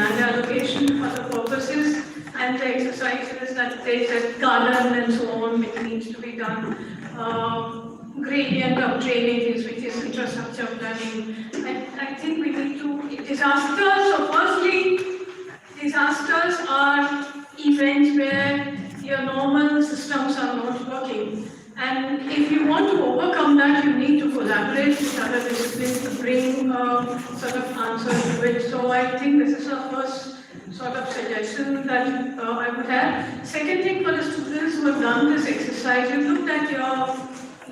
land allocation for the purposes and the exercises that they said garden and so on, which needs to be done. Gradient of drainages, which is infrastructure planning. I think we need to, disasters, so firstly, disasters are events where your normal systems are not working. And if you want to overcome that, you need to collaborate with other disciplines to bring sort of answer to it. So I think this is the first sort of suggestion that I would have. Second thing, for the students who have done this exercise, you looked at your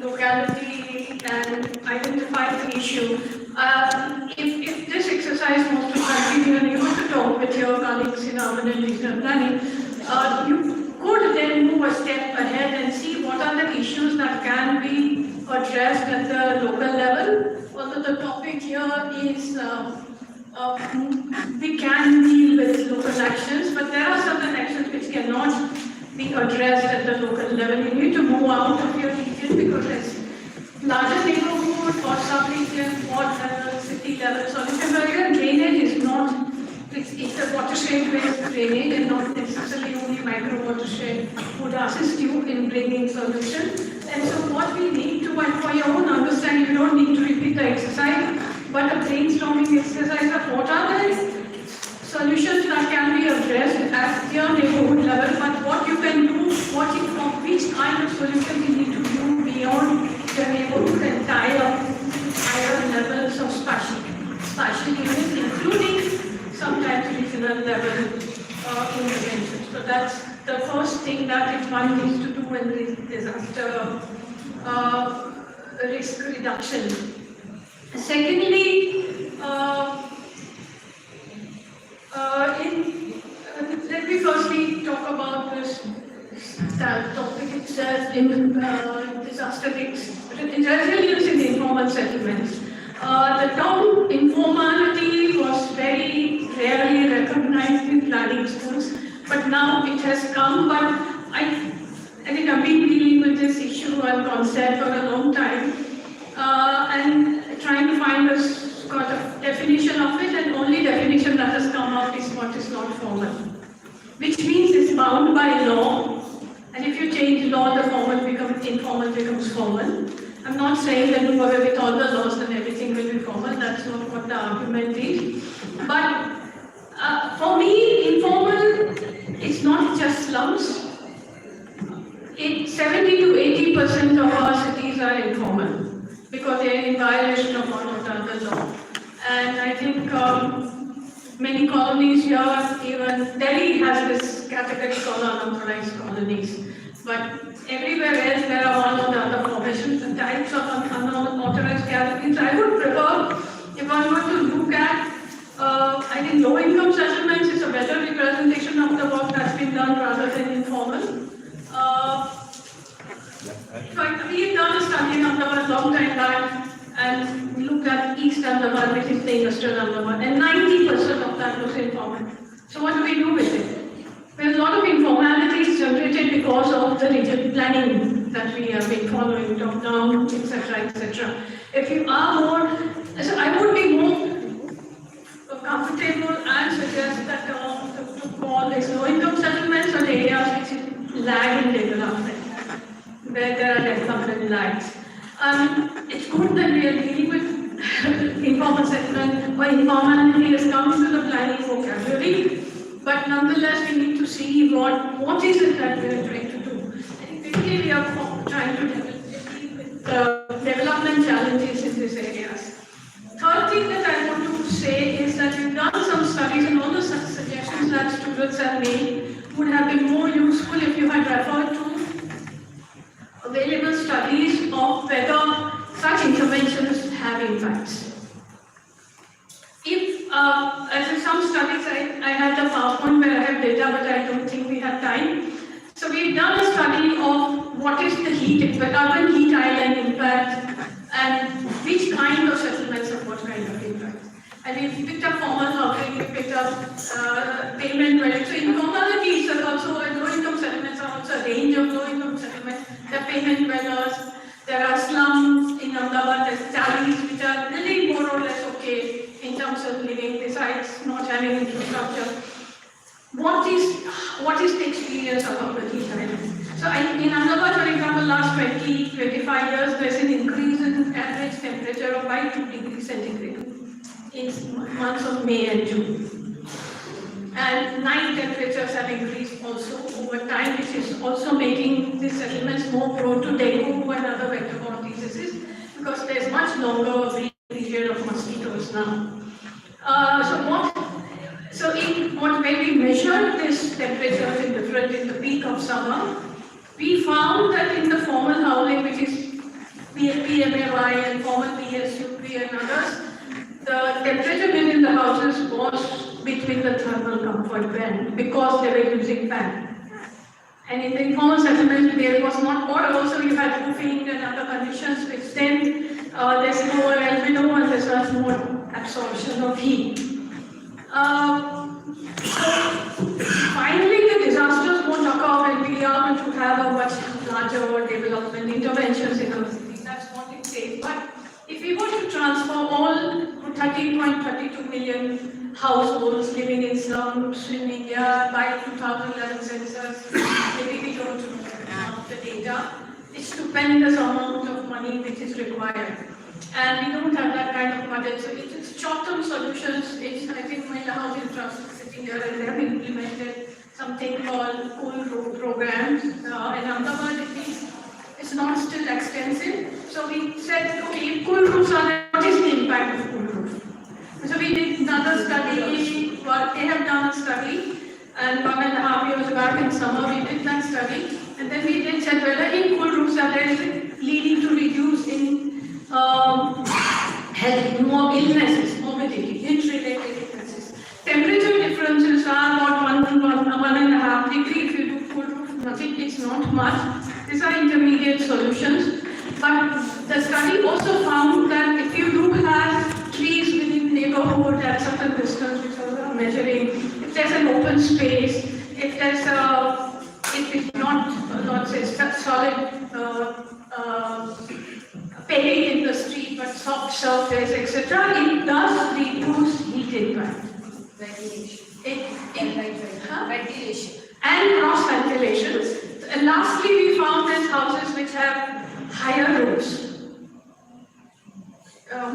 locality and identified the issue. If this exercise was to continue and you want to talk with your colleagues in urban and regional planning, you could then move a step ahead and see what are the issues that can be addressed at the local level. Although the topic here is we can deal with local actions, but there are certain actions which cannot be addressed at the local level. You need to move out of your region because there's larger neighborhood or sub-region or city level solution. Where drainage is not, it's a watershed-based drainage and not necessarily only micro-watershed would assist you in bringing solution. And so what we need to, and for your own understanding, you don't need to repeat the exercise, but a brainstorming exercise of what are the solutions that can be addressed at your neighborhood level, but what you can do, which kind of solution you need to do beyond your neighborhood and higher levels of spatial units, including sometimes regional level interventions. So that's the first thing that one needs to do in disaster risk reduction. Secondly, let me firstly talk about this topic itself in disaster resilience in informal settlements. The term informality was very rarely recognized in planning schools, but now it has come. But I think I've been dealing with this issue and concept for a long time, and trying to find a sort of definition of it, and only definition that has come up is what is not formal, which means it's bound by law. And if you change law, the informal becomes formal. I'm not saying that do away with all the laws and everything will be formal. That's not what the argument is. But for me, informal is not just slums. 70 to 80% of our cities are informal because they are in violation of one or the other law. And I think many colonies here, even Delhi has this category called unauthorized colonies. But everywhere else there are one or the other formations and types of unauthorized categories. I would prefer, if I were to look at, I think low income settlements is a better representation of the work that's been done rather than informal. We've done a study in Ahmedabad a long time back and we looked at East Ahmedabad, which is the industrial Ahmedabad, and 90% of that was informal. So what do we do with it? There's a lot of informality generated because of the regional planning that we have been following, top-down, etc., etc. If you are more, so I would be more comfortable and suggest that to call these low-income settlements or areas which lag in development, where there are development lags. It's good that we are dealing with informal settlement, or informality has come into the planning vocabulary. But nonetheless, we need to see what is it that we are trying to do. I think typically we are trying to deal with development challenges in these areas. Third thing that I want to say is that we've done some studies, and all the suggestions that students have made would have been more useful if you had referred to available studies of whether such interventions have impacts. As in some studies, I had the PowerPoint where I have data, but I don't think we have time. So we've done a study of what is the urban heat island impact and which kind of settlements have what kind of impact. And we picked up formal housing, we picked up payment dwelling. So informality is also, low-income settlements are also a range of low-income settlements. There are payment dwellers, there are slums in Ahmedabad, there's tallies which are really more or less okay in terms of living, besides not having infrastructure. What is the experience of our British Islands? So in Ahmedabad, for example, last 25 years, there's an increase in average temperature of by 2 degrees centigrade in months of May and June. And night temperatures have increased also over time, which is also making these settlements more prone to dengue and other vector-borne diseases, because there's much longer breeding period of mosquitoes now. When we measured this temperatures in the peak of summer, we found that in the formal housing, which is PMAY and formal PSUP and others, the temperature within the houses was between the thermal comfort band because they were using fan. And in the informal settlements, there was not water. Also, you had roofing and other conditions, which then there's more albedo and there's more absorption of heat. Finally, the disasters won't occur when we are going to have a much larger development interventions in our city. That's what it says. But if we were to transfer all 13.32 million households living in slums in India by 2011 census, maybe we don't know the data, it's stupendous amount of money which is required. And we don't have that kind of budget, so it's short-term solutions. I think Mahila Housing Trust is sitting here and they have implemented something called cool roof programs. In Ahmedabad, it's not still extensive. So we said, okay, if cool roofs are there, what is the impact of cool roof? So we did another study, they have done a study, and 1.5 years back in summer we did that study, and then we did check whether in cool roofs are there leading to reduce in health, more illnesses, morbidity, heat-related illnesses. Temperature differences are about 1.5 degrees. If you do cool roof, nothing, it's not much. These are intermediate solutions. But the study also found that if you do have trees within neighborhood at certain distance, which are measuring, if there's an open space, if there's if it's not say solid paving in the street, but soft surface, etc., it does reduce heat impact. Ventilation. And cross ventilations. And lastly, we found these houses which have higher roofs,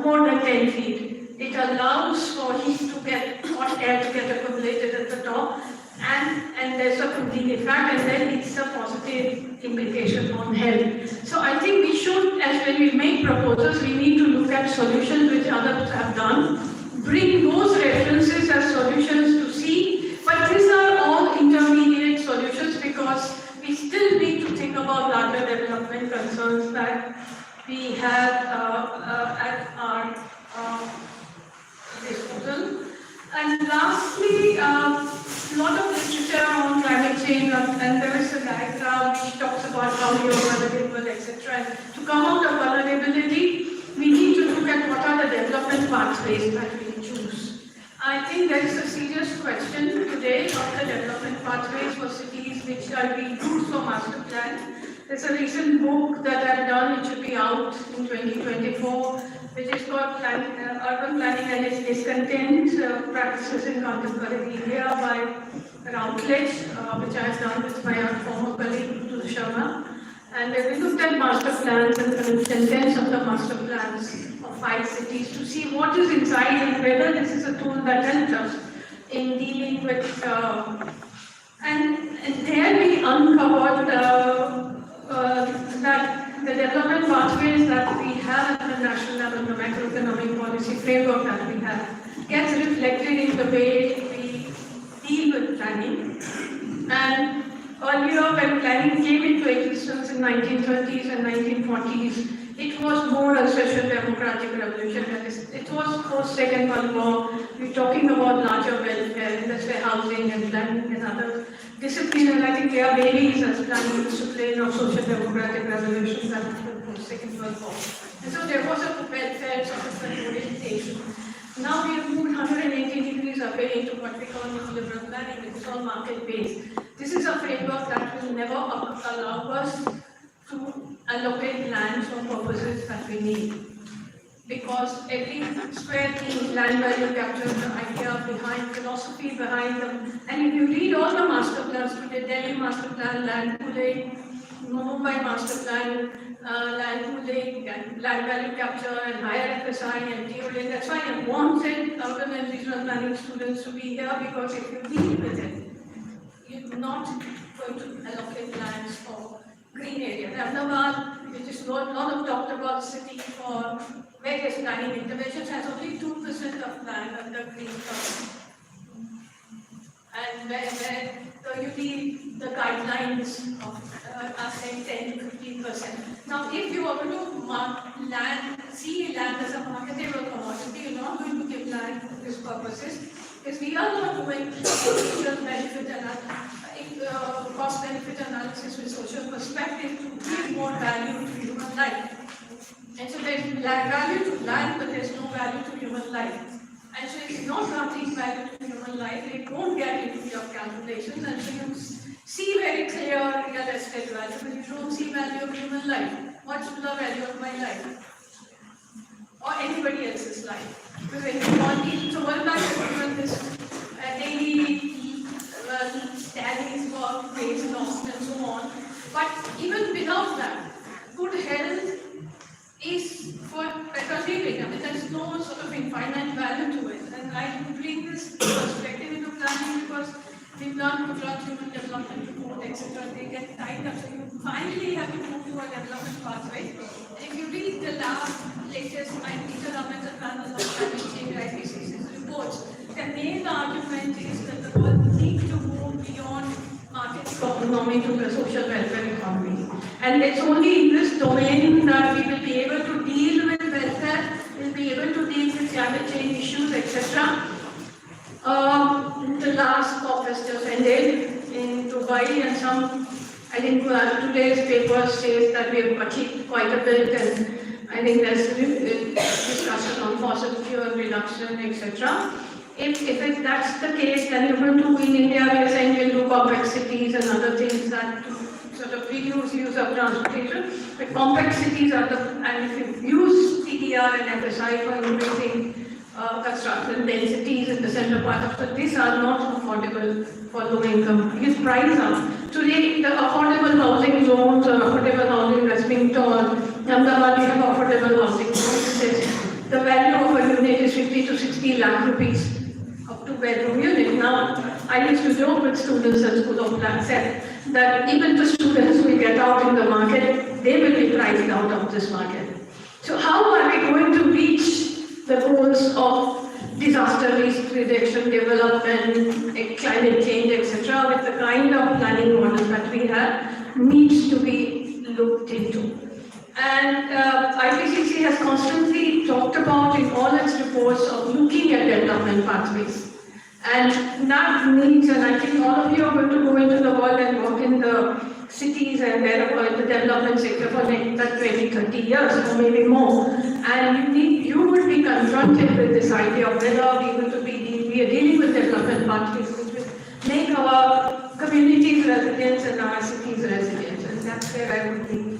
more than 10 feet. It allows for heat to get, hot air to get accumulated at the top, and there's a cooling effect, and then it's a positive implication on health. So I think we should, as when we make proposals, we need to look at solutions which others have done, bring those references as solutions to see, but these are all intermediate solutions because we still need to think about larger development concerns that we have at our disposal. And lastly, a lot of literature on climate change, and there is a diagram which talks about how we are vulnerable, etc. And to come out of vulnerability, we need to look at what are the development pathways that we choose. I think there is a serious question today of the development pathways for cities which are being used for master plan. There's a recent book that I've done, it should be out in 2024, which is called Urban Planning and its Discontent Practices in Contemporary India by Routledge, which I have done with my former colleague, Tutu Sharma. And we looked at master plans and contents of the master plans of 5 cities to see what is inside and whether this is a tool that helps us in dealing with. And there we uncovered that the development pathways that we have at the national level, the macroeconomic policy framework that we have, gets reflected in the way we deal with planning. And earlier, when planning came into existence in 1930s and 1940s, it was more a social democratic revolution. It was post-Second World War. We're talking about larger welfare, industrial housing and planning and other disciplines. And I think they are babies as planning discipline of social democratic revolution that happened post-Second World War. And so there was a welfare sort of orientation. Now we have moved 180 degrees away into what we call neoliberal planning, which is all market-based. This is a framework that will never allow us to allocate land for purposes that we need. because every square inch land value captures the idea behind, philosophy behind them. And if you read all the master plans today, Delhi master plan, land pooling, Mumbai master plan, land pooling, and land value capture, and higher FSI and dealing. That's why I wanted urban and regional planning students to be here, because if you deal with it, you're not going to allocate lands for green area. Ahmedabad, which is a lot of talked about city for various planning interventions, has only 2% of land under green cover. And where you need the guidelines of are saying 10 to 15%. Now, if you are going to mark see land as a marketable commodity, you're not going to give land for these purposes, because we are not doing social benefit and cost benefit analysis with social perspective to give more value to human life. And so there's value to land, but there's no value to human life. And so it's not granting value to human life, it won't get into your calculations, and so you see very clear real estate value, but you don't see value of human life. What's the value of my life? Or anybody else's life? Because when you want it, so one time given this daily tallies for waste lost and so on. But even without that, good health is for better living. I mean, there's no sort of infinite value to it. And I bring this perspective into planning because we've done Gujarat Human Development Report, etc. They get tied up. So you finally have to move to a development pathway. And if you read the latest intergovernmental panel of climate change IPCC's reports, the main argument is that the world needs to move beyond market economy to the social welfare economy. And it's only in this domain that we will be able to deal with welfare, we'll be able to deal with climate change issues, etc. The last COP has just ended in Dubai, and I think today's paper says that we have achieved quite a bit, and I think there's discussion on fossil fuel reduction, etc. If that's the case, then you're going to, in India, we are saying we'll do complex cities and other things that sort of reduce use of transportation. The complex cities are and if you use TDR and FSI for increasing construction densities in the center part of the, these are not affordable for low income. Because prices are. Today, the affordable housing zones or affordable housing that's being told, Ahmedabad, we have affordable housing zones. The value of a unit is 50 to 60 lakh rupees. Of two-bedroom unit. Now, I used to joke with students at School of Plan said that even the students will get out in the market, they will be priced out of this market. So how are we going to reach the goals of disaster risk reduction, development, climate change, etc. with the kind of planning model that we have needs to be looked into. And IPCC has constantly talked about in all its reports of looking at development pathways. And that needs, and I think all of you are going to go into the world and work in the cities and wherever in the development sector for next 20, 30 years or maybe more. And you would be confronted with this idea of whether we are dealing with development pathways which will make our communities resilient and our cities resilient. And that's where I would be.